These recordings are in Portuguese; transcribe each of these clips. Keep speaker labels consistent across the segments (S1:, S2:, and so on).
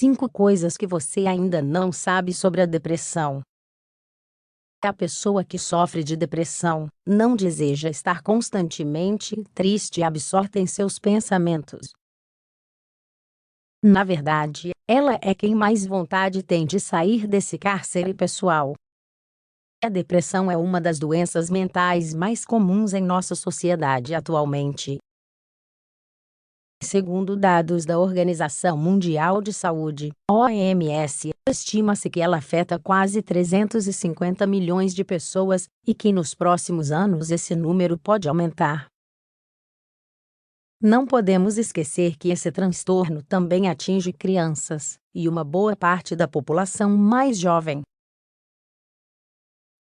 S1: 5 coisas que você ainda não sabe sobre a depressão. A pessoa que sofre de depressão não deseja estar constantemente triste e absorta em seus pensamentos. Na verdade, ela é quem mais vontade tem de sair desse cárcere pessoal. A depressão é uma das doenças mentais mais comuns em nossa sociedade atualmente. Segundo dados da Organização Mundial de Saúde, OMS, estima-se que ela afeta quase 350 milhões de pessoas e que nos próximos anos esse número pode aumentar. Não podemos esquecer que esse transtorno também atinge crianças e uma boa parte da população mais jovem.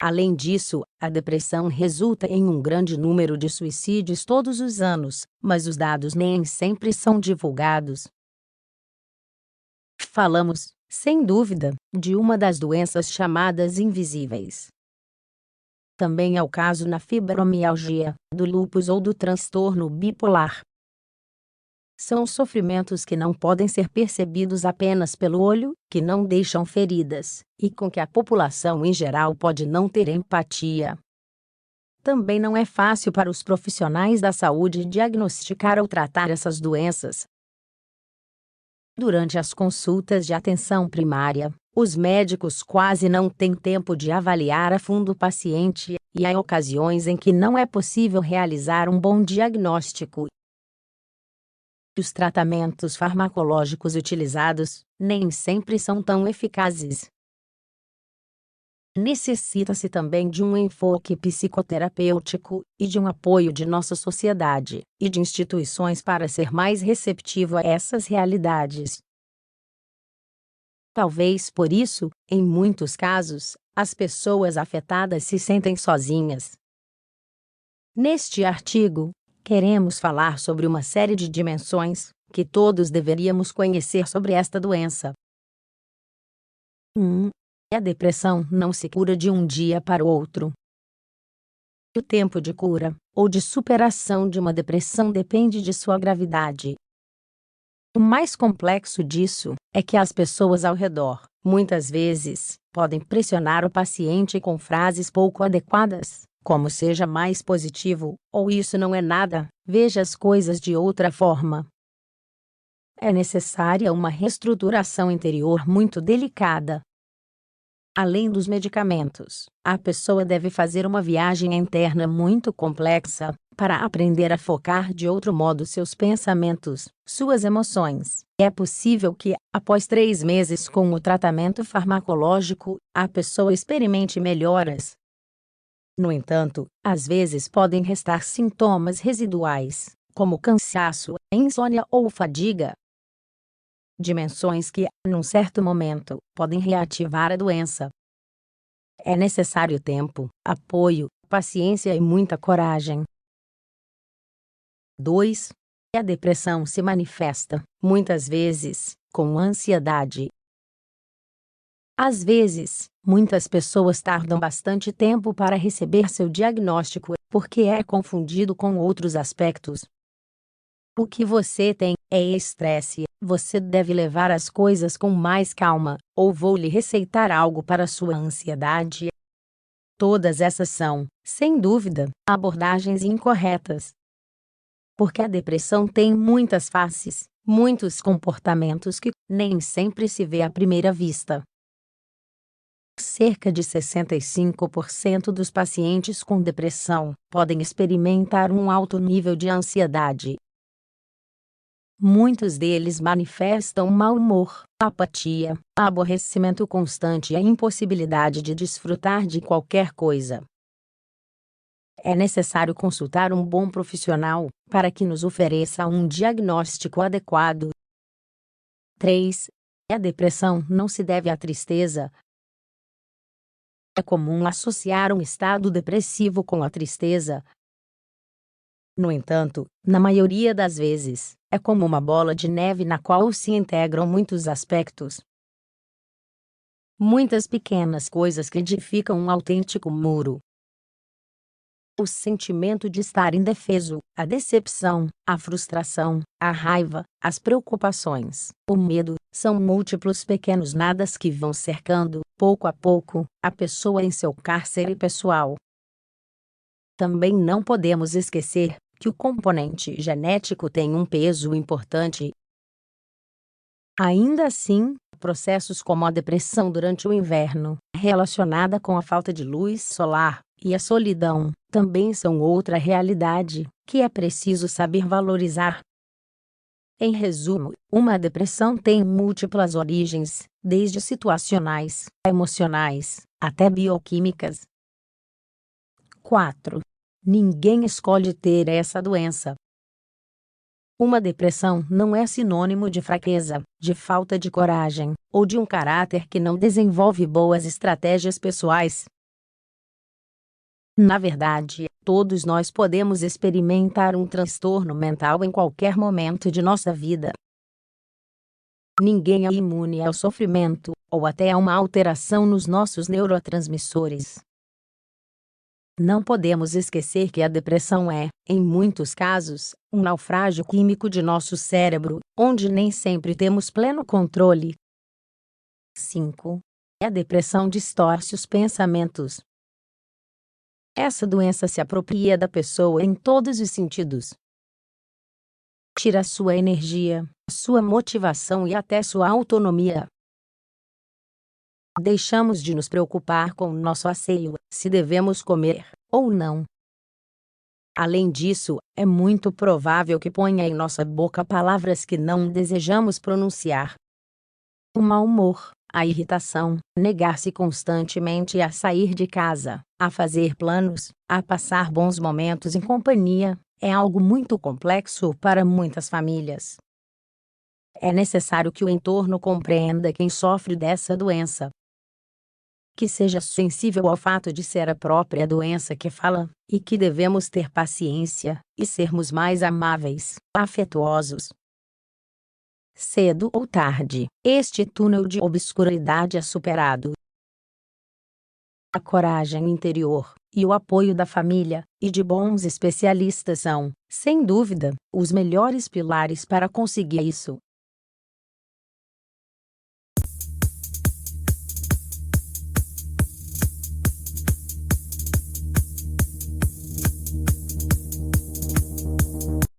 S1: Além disso, a depressão resulta em um grande número de suicídios todos os anos, mas os dados nem sempre são divulgados. Falamos, sem dúvida, de uma das doenças chamadas invisíveis. Também é o caso na fibromialgia, do lúpus ou do transtorno bipolar. São sofrimentos que não podem ser percebidos apenas pelo olho, que não deixam feridas, e com que a população em geral pode não ter empatia. Também não é fácil para os profissionais da saúde diagnosticar ou tratar essas doenças. Durante as consultas de atenção primária, os médicos quase não têm tempo de avaliar a fundo o paciente, e há ocasiões em que não é possível realizar um bom diagnóstico. Os tratamentos farmacológicos utilizados nem sempre são tão eficazes. Necessita-se também de um enfoque psicoterapêutico e de um apoio de nossa sociedade e de instituições para ser mais receptivo a essas realidades. Talvez por isso, em muitos casos, as pessoas afetadas se sentem sozinhas. Neste artigo, queremos falar sobre uma série de dimensões que todos deveríamos conhecer sobre esta doença. 1. A depressão não se cura de um dia para o outro. O tempo de cura, ou de superação de uma depressão depende de sua gravidade. O mais complexo disso é que as pessoas ao redor, muitas vezes, podem pressionar o paciente com frases pouco adequadas, como seja mais positivo, ou isso não é nada, veja as coisas de outra forma. É necessária uma reestruturação interior muito delicada. Além dos medicamentos, a pessoa deve fazer uma viagem interna muito complexa, para aprender a focar de outro modo seus pensamentos, suas emoções. É possível que, após 3 meses com o tratamento farmacológico, a pessoa experimente melhoras. No entanto, às vezes podem restar sintomas residuais, como cansaço, insônia ou fadiga. Dimensões que, num certo momento, podem reativar a doença. É necessário tempo, apoio, paciência e muita coragem. 2. A depressão se manifesta, muitas vezes, com ansiedade. Às vezes, muitas pessoas tardam bastante tempo para receber seu diagnóstico, porque é confundido com outros aspectos. O que você tem é estresse, você deve levar as coisas com mais calma, ou vou lhe receitar algo para sua ansiedade. Todas essas são, sem dúvida, abordagens incorretas. Porque a depressão tem muitas faces, muitos comportamentos que nem sempre se vê à primeira vista. Cerca de 65% dos pacientes com depressão podem experimentar um alto nível de ansiedade. Muitos deles manifestam mau humor, apatia, aborrecimento constante e a impossibilidade de desfrutar de qualquer coisa. É necessário consultar um bom profissional, para que nos ofereça um diagnóstico adequado. 3. A depressão não se deve à tristeza. É comum associar um estado depressivo com a tristeza. No entanto, na maioria das vezes, é como uma bola de neve na qual se integram muitos aspectos. Muitas pequenas coisas que edificam um autêntico muro. O sentimento de estar indefeso, a decepção, a frustração, a raiva, as preocupações, o medo, são múltiplos pequenos nadas que vão cercando, pouco a pouco, a pessoa em seu cárcere pessoal. Também não podemos esquecer que o componente genético tem um peso importante. Ainda assim, processos como a depressão durante o inverno, relacionada com a falta de luz solar, e a solidão, também são outra realidade, que é preciso saber valorizar. Em resumo, uma depressão tem múltiplas origens, desde situacionais, emocionais, até bioquímicas. 4. Ninguém escolhe ter essa doença. Uma depressão não é sinônimo de fraqueza, de falta de coragem, ou de um caráter que não desenvolve boas estratégias pessoais. Na verdade, todos nós podemos experimentar um transtorno mental em qualquer momento de nossa vida. Ninguém é imune ao sofrimento, ou até a uma alteração nos nossos neurotransmissores. Não podemos esquecer que a depressão é, em muitos casos, um naufrágio químico de nosso cérebro, onde nem sempre temos pleno controle. 5. A depressão distorce os pensamentos. Essa doença se apropria da pessoa em todos os sentidos. Tira sua energia, sua motivação e até sua autonomia. Deixamos de nos preocupar com o nosso asseio, se devemos comer ou não. Além disso, é muito provável que ponha em nossa boca palavras que não desejamos pronunciar. O mau humor, a irritação, negar-se constantemente a sair de casa, a fazer planos, a passar bons momentos em companhia, é algo muito complexo para muitas famílias. É necessário que o entorno compreenda quem sofre dessa doença. Que seja sensível ao fato de ser a própria doença que fala, e que devemos ter paciência, e sermos mais amáveis, afetuosos. Cedo ou tarde, este túnel de obscuridade é superado. A coragem interior, e o apoio da família, e de bons especialistas são, sem dúvida, os melhores pilares para conseguir isso.